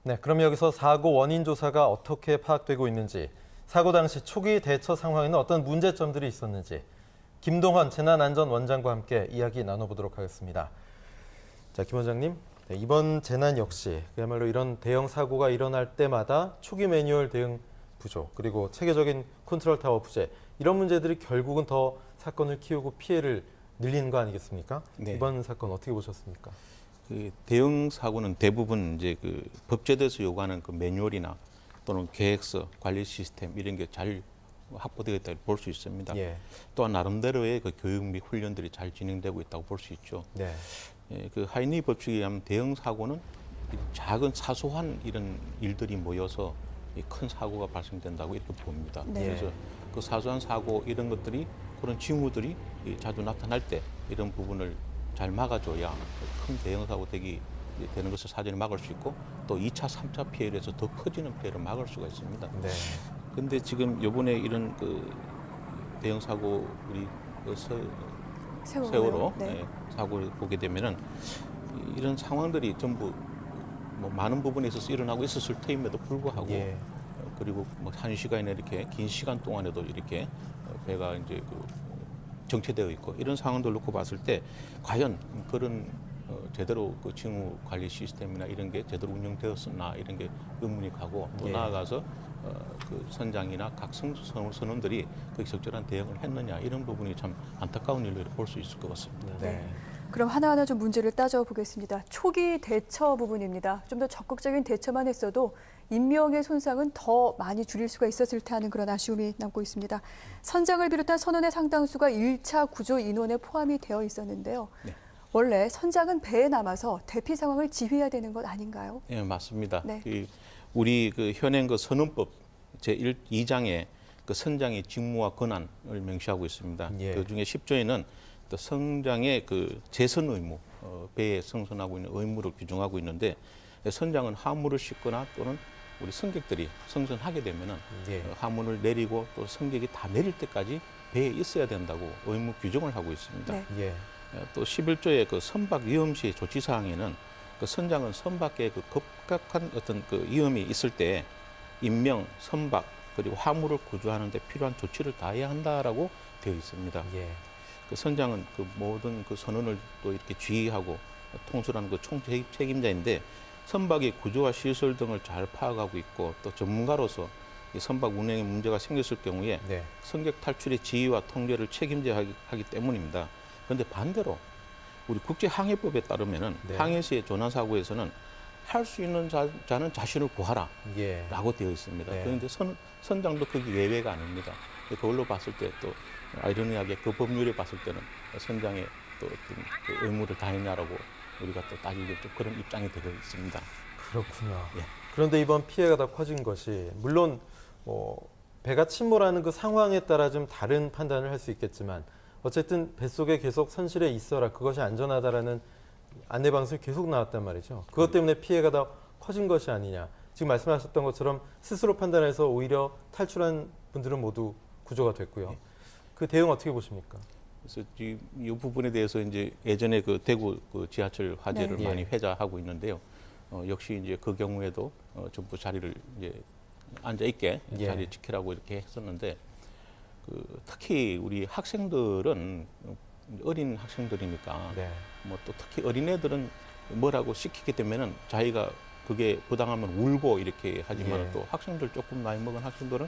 네, 그럼 여기서 사고 원인 조사가 어떻게 파악되고 있는지, 사고 당시 초기 대처 상황에는 어떤 문제점들이 있었는지 김동헌 재난안전원장과 함께 이야기 나눠보도록 하겠습니다. 자, 김 원장님, 네, 이번 재난 역시 그야말로 이런 대형 사고가 일어날 때마다 초기 매뉴얼 대응 부족, 그리고 체계적인 컨트롤 타워 부재, 이런 문제들이 결국은 더 사건을 키우고 피해를 늘리는 거 아니겠습니까? 네. 이번 사건 어떻게 보셨습니까? 그 대형 사고는 대부분 이제 그 법제도에서 요구하는 그 매뉴얼이나 또는 계획서, 관리 시스템 이런 게 잘 확보되어 있다고 볼 수 있습니다. 예. 또한 나름대로의 그 교육 및 훈련들이 잘 진행되고 있다고 볼 수 있죠. 네. 예, 그 하이니 법칙에 의하면 대형 사고는 작은 사소한 이런 일들이 모여서 이 큰 사고가 발생된다고 이렇게 봅니다. 네. 그래서 그 사소한 사고 이런 것들이 그런 징후들이 자주 나타날 때 이런 부분을 잘 막아줘야 큰 대형 사고 되는 것을 사전에 막을 수 있고 또 2차, 3차 피해를 해서 더 커지는 피해를 막을 수가 있습니다. 네. 근데 지금 요번에 이런 그 대형 사고 우리 그 세월호 네. 사고를 보게 되면은 이런 상황들이 전부 뭐 많은 부분에 있어서 일어나고 있었을 터임에도 불구하고 예. 그리고 뭐 1시간이나 이렇게 긴 시간 동안에도 이렇게 배가 이제 그 정체되어 있고 이런 상황들 놓고 봤을 때 과연 그런 제대로 그 징후 관리 시스템이나 이런 게 제대로 운영되었었나 이런 게 의문이 가고 또 예. 나아가서 그 선장이나 각 선원들이 그 적절한 대응을 했느냐 이런 부분이 참 안타까운 일로 볼 수 있을 것 같습니다. 네. 그럼 하나하나 좀 문제를 따져보겠습니다. 초기 대처 부분입니다. 좀 더 적극적인 대처만 했어도 인명의 손상은 더 많이 줄일 수가 있었을 듯하는 그런 아쉬움이 남고 있습니다. 선장을 비롯한 선원의 상당수가 1차 구조 인원에 포함이 되어 있었는데요. 네. 원래 선장은 배에 남아서 대피 상황을 지휘해야 되는 것 아닌가요? 네, 맞습니다. 네. 우리 그 현행 그 선언법 제2장에 그 선장의 직무와 권한을 명시하고 있습니다. 예. 그 중에 10조에는 또 선장의 그 제선 의무, 배에 승선하고 있는 의무를 규정하고 있는데 선장은 하물을 싣거나 또는 우리 승객들이 승선하게 되면은 예. 하물을 내리고 또 승객이 다 내릴 때까지 배에 있어야 된다고 의무 규정을 하고 있습니다. 네. 예. 또 11조의 그 선박 위험 시 조치 사항에는 그 선장은 선박에 그 급격한 어떤 그 위험이 있을 때 인명, 선박 그리고 화물을 구조하는 데 필요한 조치를 다해야 한다라고 되어 있습니다. 예. 그 선장은 그 모든 그 선원을 또 이렇게 지휘하고 통솔하는 그 총책임자인데 선박의 구조와 시설 등을 잘 파악하고 있고 또 전문가로서 이 선박 운행에 문제가 생겼을 경우에 네. 승객 탈출의 지휘와 통제를 책임져야 하기 때문입니다. 그런데 반대로 우리 국제항해법에 따르면은 네. 항해 시의 조난 사고에서는 할 수 있는 자는 자신을 구하라 예. 라고 되어 있습니다. 네. 그런데 선장도 거기 예외가 아닙니다. 그걸로 봤을 때 또 아이러니하게 그 법률에 봤을 때는 선장의 또 어떤 그 의무를 다했냐라고 우리가 또 따지게 좀 그런 입장이 되어 있습니다. 그렇군요. 예. 그런데 이번 피해가 더 커진 것이 물론 뭐 배가 침몰하는 그 상황에 따라 좀 다른 판단을 할 수 있겠지만 어쨌든 뱃속에 계속 선실에 있어라, 그것이 안전하다라는 안내 방송이 계속 나왔단 말이죠. 그것 때문에 피해가 더 커진 것이 아니냐. 지금 말씀하셨던 것처럼 스스로 판단해서 오히려 탈출한 분들은 모두 구조가 됐고요. 예. 그 대응 어떻게 보십니까? 그래서 이 부분에 대해서 이제 예전에 그 대구 그 지하철 화재를 네. 많이 예. 회자하고 있는데요. 역시 이제 그 경우에도 전부 자리를 이제 앉아 있게 예. 자리 지키라고 이렇게 했었는데 특히 우리 학생들은 어린 학생들이니까 네. 뭐 또 특히 어린애들은 뭐라고 시키게 되면은 자기가 그게 부당하면 울고 이렇게 하지만 예. 또 학생들 조금 나이 먹은 학생들은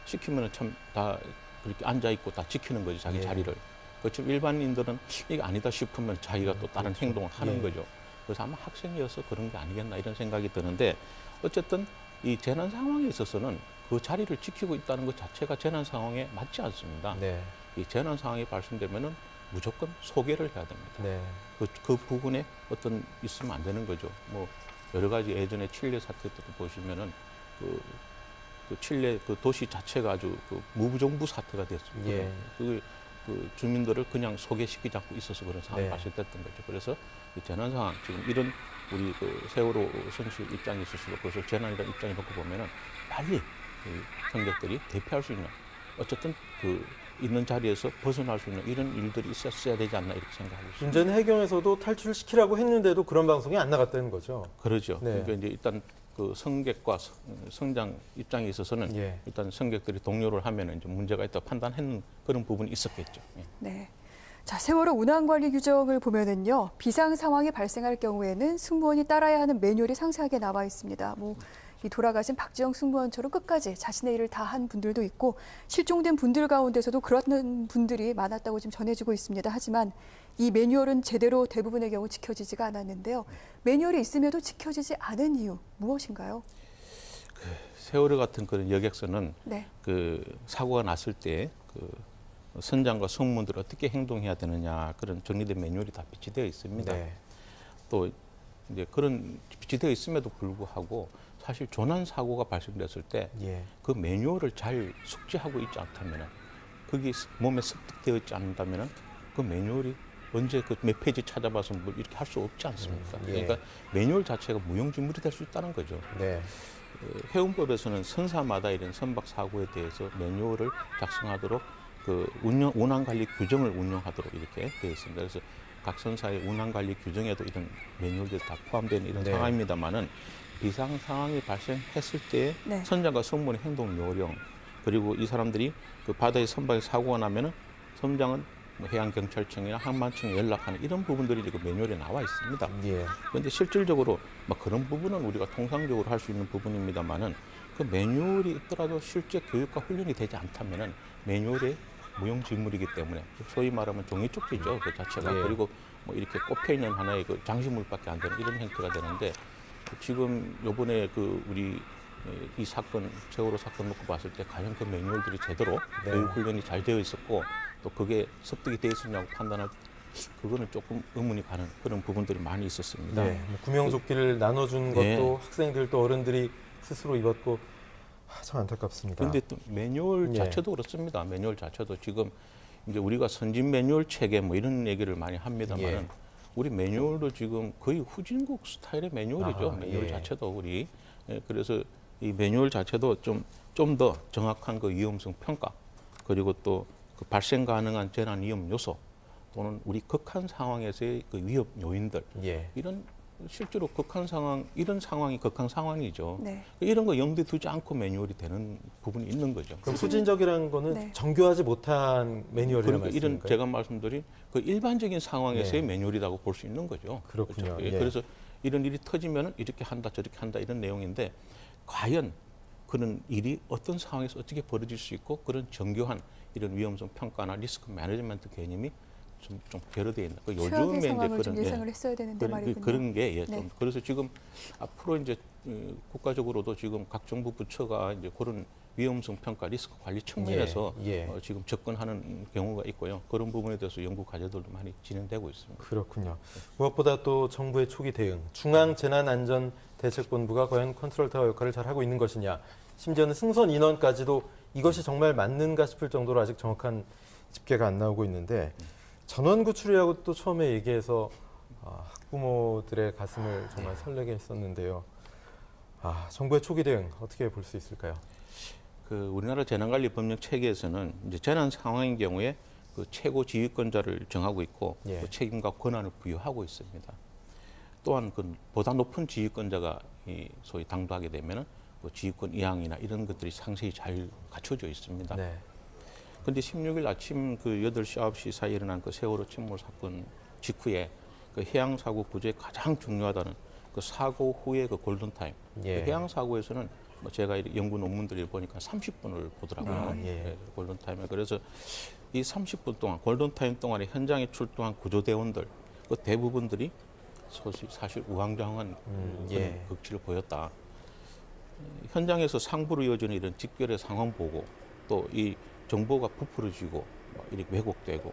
시키면은 참 다 그렇게 앉아 있고 다 지키는 거죠, 자기 예. 자리를. 그렇지만 일반인들은 이게 아니다 싶으면 자기가 또 다른 그렇죠. 행동을 하는 예. 거죠. 그래서 아마 학생이어서 그런 게 아니겠나 이런 생각이 드는데 어쨌든 이 재난 상황에 있어서는 그 자리를 지키고 있다는 것 자체가 재난 상황에 맞지 않습니다. 네. 이 재난 상황이 발생되면은 무조건 소개를 해야 됩니다. 네. 그 부분에 어떤 있으면 안 되는 거죠. 뭐 여러 가지 예전에 칠레 사태 때도 보시면은 그 칠레 그 도시 자체가 아주 그 무정부 사태가 됐습니다. 예. 그 주민들을 그냥 소개시키지 않고 있어서 그런 상황이 네. 발생됐던 거죠. 그래서 이 재난 상황 지금 이런 우리 그 세월호 선실 입장에 있어서도 그래서 재난이라는 입장에 놓고 보면은 빨리 이 승객들이 대피할 수 있는 어쨌든 그 있는 자리에서 벗어날 수 있는 이런 일들이 있었어야 되지 않나 이렇게 생각하고 있습니다. 문제는 해경에서도 탈출시키라고 했는데도 그런 방송이 안 나갔다는 거죠. 그러죠. 네. 그러니까 이제 일단 그 승객과 성장 입장에 있어서는 예. 일단 승객들이 동요를 하면 이제 문제가 있다 판단하는 그런 부분이 있었겠죠. 예. 네. 자, 세월호 운항관리 규정을 보면은요, 비상 상황이 발생할 경우에는 승무원이 따라야 하는 매뉴얼이 상세하게 나와 있습니다. 이 돌아가신 박지영 승무원처럼 끝까지 자신의 일을 다한 분들도 있고 실종된 분들 가운데서도 그런 분들이 많았다고 지금 전해지고 있습니다. 하지만 이 매뉴얼은 제대로 대부분의 경우 지켜지지가 않았는데요. 매뉴얼이 있음에도 지켜지지 않은 이유 무엇인가요? 세월호 같은 그런 여객선은 네. 그 사고가 났을 때 그 선장과 승무원들이 어떻게 행동해야 되느냐 그런 정리된 매뉴얼이 다 비치되어 있습니다. 네. 또 이제 그런 비치되어 있음에도 불구하고 사실 조난 사고가 발생됐을 때 예. 그 매뉴얼을 잘 숙지하고 있지 않다면 그게 몸에 습득되어 있지 않는다면 그 매뉴얼이 언제 그 몇 페이지 찾아봐서 뭐 이렇게 할 수 없지 않습니까? 예. 그러니까 매뉴얼 자체가 무용지물이 될 수 있다는 거죠. 네. 해운법에서는 선사마다 이런 선박 사고에 대해서 매뉴얼을 작성하도록 그 운항관리 규정을 운영하도록 이렇게 되어 있습니다. 그래서 각 선사의 운항관리 규정에도 이런 매뉴얼들이 다 포함되는 이런 네. 상황입니다만은 비상 상황이 발생했을 때 네. 선장과 승무원의 행동 요령 그리고 이 사람들이 그 바다에 선박에 사고가 나면은 선장은 뭐 해양경찰청이나 항만청에 연락하는 이런 부분들이 그 매뉴얼에 나와 있습니다. 예. 그런데 실질적으로 뭐 그런 부분은 우리가 통상적으로 할 수 있는 부분입니다만은 그 매뉴얼이 있더라도 실제 교육과 훈련이 되지 않다면은 매뉴얼의 무용지물이기 때문에 소위 말하면 종이 쪽지죠 그 자체가 예. 그리고 뭐 이렇게 꼽혀 있는 하나의 그 장식물밖에 안 되는 이런 형태가 되는데 지금 요번에 그 우리 이 사건 세월호 사건 놓고 봤을 때 과연 그 매뉴얼들이 제대로 네. 교육 훈련이 잘 되어 있었고 또 그게 습득이 되어 있었냐고 판단할 그거는 조금 의문이 가는 그런 부분들이 많이 있었습니다. 네. 뭐 구명조끼를 나눠준 것도 네. 학생들 또 어른들이 스스로 입었고 참 안타깝습니다. 그런데 또 매뉴얼 예. 자체도 그렇습니다. 매뉴얼 자체도 지금 이제 우리가 선진 매뉴얼 체계 뭐 이런 얘기를 많이 합니다만 예. 우리 매뉴얼도 지금 거의 후진국 스타일의 매뉴얼이죠. 아, 매뉴얼 예. 자체도 우리 그래서 이 매뉴얼 자체도 좀 더 정확한 그 위험성 평가 그리고 또 그 발생 가능한 재난 위험 요소 또는 우리 극한 상황에서의 그 위협 요인들 예. 이런 실제로 극한 상황 이런 상황이 극한 상황이죠. 네. 이런 거 염두에 두지 않고 매뉴얼이 되는 부분이 있는 거죠. 그럼 후진적이라는 거는 네. 정교하지 못한 매뉴얼이라는 그러니까 이런 말씀인가요? 제가 말씀드린 그 일반적인 상황에서의 네. 매뉴얼이라고 볼 수 있는 거죠. 그렇군요. 그렇죠? 예. 그래서 이런 일이 터지면 이렇게 한다 저렇게 한다 이런 내용인데 과연 그런 일이 어떤 상황에서 어떻게 벌어질 수 있고 그런 정교한 이런 위험성 평가나 리스크 매니지먼트 개념이 좀 결여되어 있는. 그 최악의 요즘에 이제 상황을 좀 그런 예상을 했어야 되는데 말이군요. 그런 게 예, 좀 네. 그래서 지금 앞으로 이제 국가적으로도 지금 각 정부 부처가 이제 그런 위험성 평가 리스크 관리 측면에서 예. 지금 접근하는 경우가 있고요. 그런 부분에 대해서 연구 과제들도 많이 진행되고 있습니다. 그렇군요. 무엇보다 또 정부의 초기 대응, 중앙재난안전대책본부가 과연 컨트롤타워 역할을 잘하고 있는 것이냐, 심지어는 승선 인원까지도 이것이 정말 맞는가 싶을 정도로 아직 정확한 집계가 안 나오고 있는데 전원 구출이라고 또 처음에 얘기해서 학부모들의 가슴을 정말 설레게 했었는데요. 정부의 초기 대응 어떻게 볼 수 있을까요? 그 우리나라 재난관리 법령 체계에서는 이제 재난 상황인 경우에 그 최고 지휘권자를 정하고 있고 예. 그 책임과 권한을 부여하고 있습니다. 또한 그 보다 높은 지휘권자가 이 소위 당도하게 되면은 그 지휘권 이항이나 이런 것들이 상세히 잘 갖춰져 있습니다. 네. 그런데 16일 아침 그 8시, 9시 사이에 일어난 그 세월호 침몰 사건 직후에 그 해양 사고 구조에 가장 중요하다는 그 사고 후에 그 골든 타임. 예. 그 해양 사고에서는 뭐 제가 연구 논문들을 보니까 30분을 보더라고요. 예. 골든 타임에. 그래서 이 30분 동안 골든 타임 동안에 현장에 출동한 구조대원들 그 대부분들이 사실 우왕좌왕한 예. 극치를 보였다. 현장에서 상부로 이어지는 이런 직결의 상황 보고 또 이 정보가 부풀어지고 이렇게 왜곡되고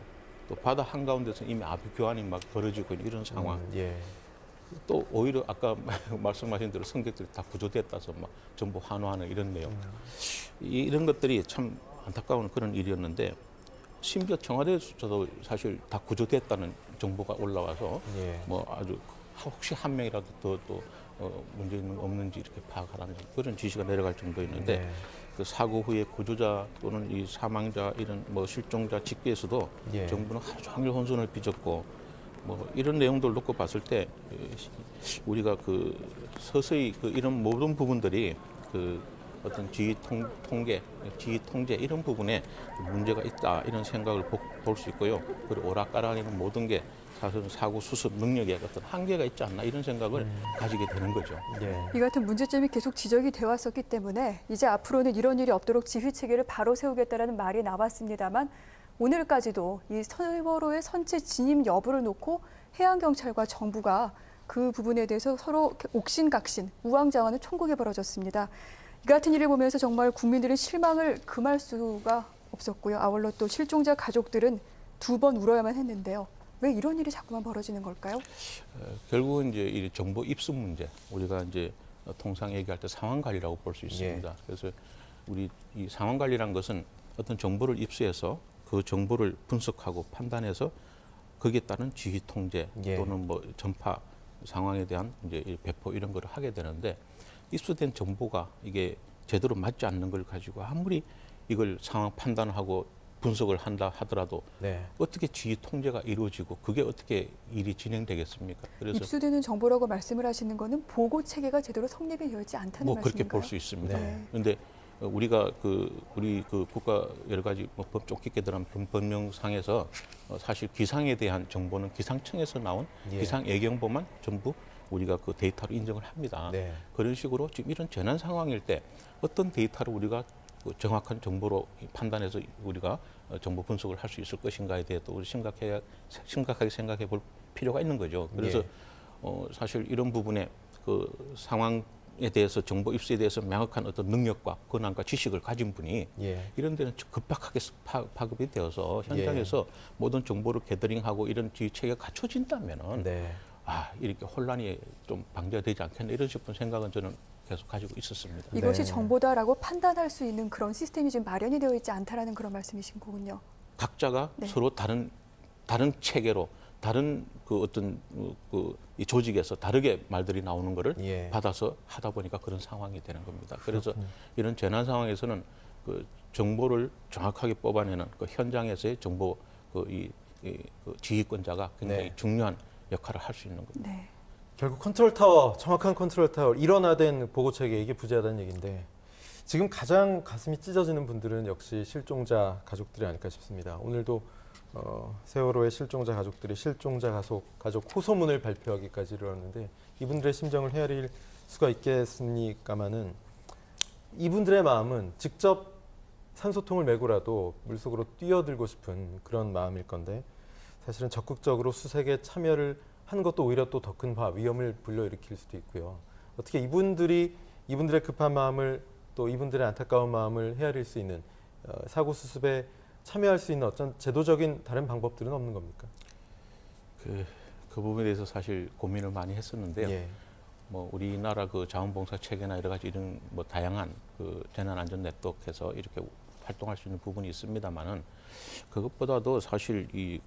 또 바다 한가운데서 이미 아비 교환이 막 벌어지고 있는 이런 상황. 예. 또 오히려 아까 말씀하신 대로 승객들이 다 구조됐다서 막 정보 환호하는 이런 내용. 이런 것들이 참 안타까운 그런 일이었는데 심지어 청와대에서도 사실 다 구조됐다는 정보가 올라와서 예. 뭐 아주 혹시 한 명이라도 더 문제 있는 거 없는지 이렇게 파악하라는 그런 지시가 내려갈 정도였는데 네. 그 사고 후에 구조자 또는 이 사망자 이런 뭐 실종자 집계에서도 예. 정부는 하루 종일 혼선을 빚었고 뭐 이런 내용들을 놓고 봤을 때 우리가 그 서서히 그 이런 모든 부분들이 그 어떤 지휘 통계, 지휘 통제 이런 부분에 좀 문제가 있다 이런 생각을 볼 수 있고요. 그리고 오락가락이는 모든 게 사실은 사고 수습 능력에 어떤 한계가 있지 않나 이런 생각을 가지게 되는 거죠. 예. 이 같은 문제점이 계속 지적이 되어 왔었기 때문에 이제 앞으로는 이런 일이 없도록 지휘 체계를 바로 세우겠다라는 말이 나왔습니다만 오늘까지도 이 세월호의 선체 진입 여부를 놓고 해양경찰과 정부가 그 부분에 대해서 서로 옥신각신, 우왕좌왕하는 총극이 벌어졌습니다. 이 같은 일을 보면서 정말 국민들은 실망을 금할 수가 없었고요. 아울러 또 실종자 가족들은 2번 울어야만 했는데요. 왜 이런 일이 자꾸만 벌어지는 걸까요? 결국은 이제 이 정보 입수 문제, 우리가 이제 통상 얘기할 때 상황 관리라고 볼 수 있습니다. 그래서 우리 이 상황 관리란 것은 어떤 정보를 입수해서 그 정보를 분석하고 판단해서 거기에 따른 지휘 통제 또는 뭐 전파 상황에 대한 이제 배포 이런 거를 하게 되는데 입수된 정보가 이게 제대로 맞지 않는 걸 가지고 아무리 이걸 상황 판단하고 분석을 한다 하더라도 어떻게 지휘 통제가 이루어지고 그게 어떻게 일이 진행되겠습니까? 그래서 입수되는 정보라고 말씀을 하시는 거는 보고 체계가 제대로 성립이 되어 있지 않다는 뭐 말씀인가요? 그렇게 볼 수 있습니다. 네. 그런데 우리가 우리 국가 여러 가지 뭐 법좀 깊게 들어간 법령상에서 사실 기상에 대한 정보는 기상청에서 나온 기상 예경보만 전부 우리가 그 데이터로 인정을 합니다. 그런 식으로 지금 이런 재난 상황일 때 어떤 데이터를 우리가 그 정확한 정보로 판단해서 우리가 정보 분석을 할 수 있을 것인가에 대해 또 우리 심각하게 생각해 볼 필요가 있는 거죠. 그래서 사실 이런 부분에 그 상황에 대해서 정보 입수에 대해서 명확한 어떤 능력과 권한과 지식을 가진 분이 이런 데는 급박하게 파급이 되어서 현장에서 모든 정보를 게더링하고 이런 지휘 체계가 갖춰진다면은 이렇게 혼란이 좀 방지가 되지 않겠나 이런 싶은 생각은 저는 계속 가지고 있었습니다. 이것이 정보다라고 판단할 수 있는 그런 시스템이 지금 마련이 되어 있지 않다라는 그런 말씀이신 거군요. 각자가 서로 다른 체계로 다른 그 어떤 이 조직에서 다르게 말들이 나오는 거를 받아서 하다 보니까 그런 상황이 되는 겁니다. 그래서 이런 재난 상황에서는 그 정보를 정확하게 뽑아내는 그 현장에서의 정보 그 지휘권자가 굉장히 중요한 역할을 할 수 있는 겁니다. 결국 컨트롤 타워, 정확한 컨트롤 타워, 일원화된 보고 체계 이게 부재하다는 얘기인데 지금 가장 가슴이 찢어지는 분들은 역시 실종자 가족들이 아닐까 싶습니다. 오늘도 세월호의 실종자 가족들이 실종자 가족 호소문을 발표하기까지 이르렀는데 이분들의 심정을 헤아릴 수가 있겠습니까마는 이분들의 마음은 직접 산소통을 메고라도 물속으로 뛰어들고 싶은 그런 마음일 건데 사실은 적극적으로 수색에 참여를 한 것도 오히려 또 더 큰 위험을 불러일으킬 수도 있고요. 어떻게 이분들의 급한 마음을 또 이분들의 안타까운 마음을 헤아릴 수 있는 사고 수습에 참여할 수 있는 어떤 제도적인 다른 방법들은 없는 겁니까? 그 부분에 대해서 사실 고민을 많이 했었는데요. 뭐 우리나라 그 자원봉사 체계나 여러 가지 이런 뭐 다양한 그 재난안전 네트워크에서 이렇게 활동할 수 있는 부분이 있습니다만은 그것보다도 사실 이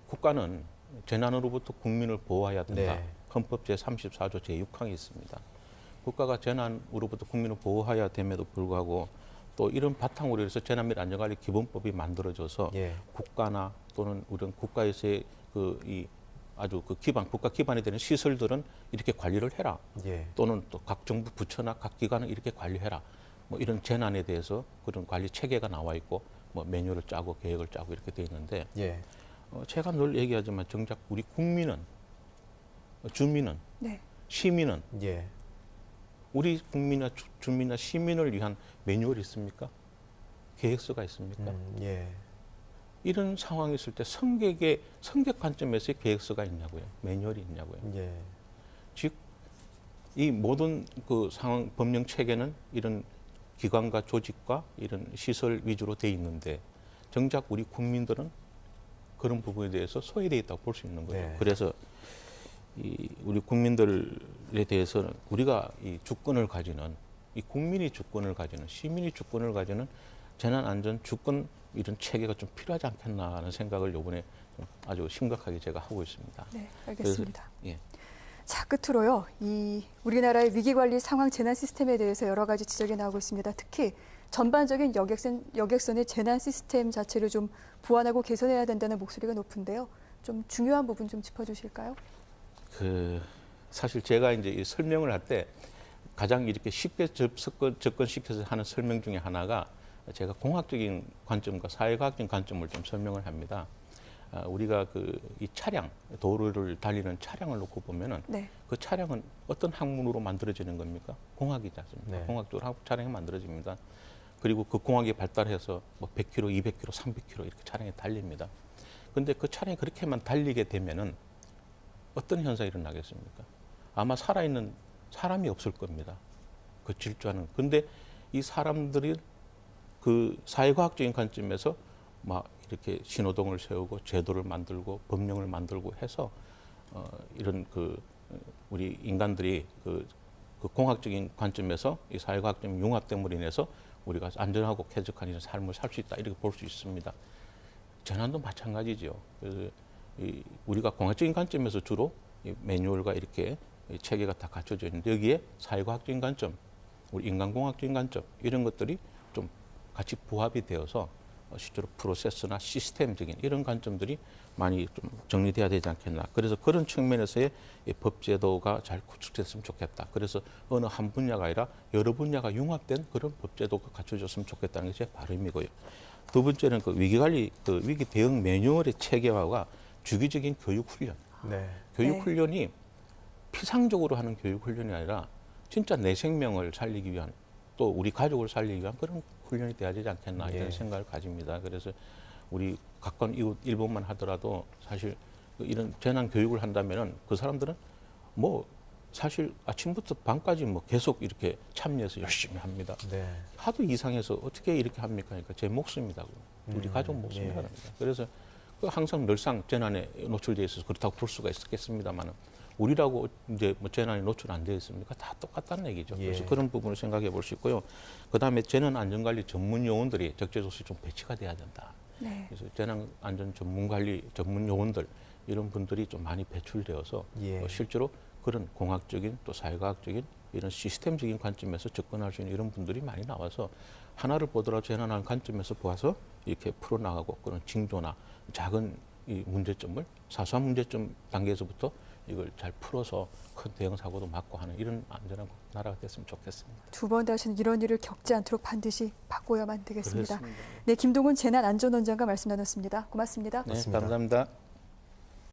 국가는 재난으로부터 국민을 보호해야 된다. 헌법 제34조 제6항이 있습니다. 국가가 재난으로부터 국민을 보호해야 됨에도 불구하고 또 이런 바탕으로 해서 재난 및 안전관리 기본법이 만들어져서 국가나 또는 이런 국가에서의 아주 그 국가 기반이 되는 시설들은 이렇게 관리를 해라. 또는 또 각 정부 부처나 각 기관은 이렇게 관리해라. 뭐 이런 재난에 대해서 그런 관리 체계가 나와 있고 뭐 매뉴얼을 짜고 계획을 짜고 이렇게 돼 있는데 제가 늘 얘기하지만 정작 우리 국민은 주민은 시민은 우리 국민이나 주민이나 시민을 위한 매뉴얼이 있습니까? 계획서가 있습니까? 이런 상황이 있을 때 성격 관점에서의 계획서가 있냐고요. 매뉴얼이 있냐고요. 즉, 이 모든 그 상황 법령 체계는 이런 기관과 조직과 이런 시설 위주로 돼 있는데 정작 우리 국민들은 그런 부분에 대해서 소외되어 있다고 볼 수 있는 거예요. 그래서 우리 국민들에 대해서는 우리가 이 주권을 가지는 이 국민이 주권을 가지는 시민이 주권을 가지는 재난안전 주권 이런 체계가 좀 필요하지 않겠나 하는 생각을 이번에 아주 심각하게 제가 하고 있습니다. 네, 알겠습니다. 그래서, 자, 끝으로요. 이 우리나라의 위기관리 상황 재난 시스템에 대해서 여러 가지 지적이 나오고 있습니다. 특히 전반적인 여객선의 재난 시스템 자체를 좀 보완하고 개선해야 된다는 목소리가 높은데요. 좀 중요한 부분 좀 짚어주실까요? 사실 제가 이제 이 설명을 할 때 가장 이렇게 쉽게 접근시켜서 하는 설명 중에 하나가 제가 공학적인 관점과 사회과학적인 관점을 좀 설명을 합니다. 우리가 이 차량, 도로를 달리는 차량을 놓고 보면은 네. 그 차량은 어떤 학문으로 만들어지는 겁니까? 공학이지 않습니까? 네. 공학적으로 차량이 만들어집니다. 그리고 그 공학이 발달해서 뭐 100km, 200km, 300km 이렇게 차량이 달립니다. 근데 그 차량이 그렇게만 달리게 되면은 어떤 현상이 일어나겠습니까? 아마 살아있는 사람이 없을 겁니다. 그 질주하는. 근데 이 사람들이 그 사회과학적인 관점에서 막 이렇게 신호등을 세우고 제도를 만들고 법령을 만들고 해서 이런 우리 인간들이 그 공학적인 관점에서 이 사회과학적인 융합됨으로 인해서 우리가 안전하고 쾌적한 이런 삶을 살 수 있다 이렇게 볼 수 있습니다. 재난도 마찬가지죠. 그래서 우리가 공학적인 관점에서 주로 이 매뉴얼과 이렇게 체계가 다 갖춰져 있는데 여기에 사회과학적인 관점, 우리 인간공학적인 관점 이런 것들이 좀 같이 부합이 되어서 실제로 프로세스나 시스템적인 이런 관점들이 많이 좀 정리돼야 되지 않겠나. 그래서 그런 측면에서의 이 법제도가 잘 구축됐으면 좋겠다. 그래서 어느 한 분야가 아니라 여러 분야가 융합된 그런 법제도가 갖춰졌으면 좋겠다는 게 제 바람이고요. 두 번째는 위기관리, 위기 대응 매뉴얼의 체계화가 주기적인 교육훈련. 네. 교육훈련이 피상적으로 하는 교육훈련이 아니라 진짜 내 생명을 살리기 위한 또 우리 가족을 살리기 위한 그런 훈련이 돼야 되지 않겠나 이런 생각을 가집니다. 그래서 우리 가까운 이웃 일본만 하더라도 사실 이런 재난 교육을 한다면은 그 사람들은 뭐 사실 아침부터 밤까지 뭐 계속 이렇게 참여해서 열심히 합니다. 네. 하도 이상해서 어떻게 이렇게 합니까? 그러니까 제 목숨이다. 우리 가족 목숨이다. 예. 합니다. 그래서 항상 늘상 재난에 노출되어 있어서 그렇다고 볼 수가 있겠습니다만은 우리라고 이제 뭐 재난에 노출 안 되어 있습니까? 다 똑같다는 얘기죠. 예. 그래서 그런 부분을 생각해 볼 수 있고요. 그다음에 재난 안전관리 전문 요원들이 적재조치 좀 배치가 돼야 된다. 네. 그래서 재난 안전 전문관리 전문 요원들 이런 분들이 좀 많이 배출되어서 예. 실제로 그런 공학적인 또 사회과학적인 이런 시스템적인 관점에서 접근할 수 있는 이런 분들이 많이 나와서 하나를 보더라도 재난한 관점에서 보아서 이렇게 풀어나가고 그런 징조나 작은 이 문제점을 사소한 문제점 단계에서부터 이걸 잘 풀어서 큰 대형 사고도 막고 하는 이런 안전한 나라가 됐으면 좋겠습니다. 두 번 다시는 이런 일을 겪지 않도록 반드시 바꿔야만 되겠습니다. 그렇습니다. 네, 김동훈 재난안전원장과 말씀 나눴습니다. 고맙습니다. 네, 맞습니다. 감사합니다.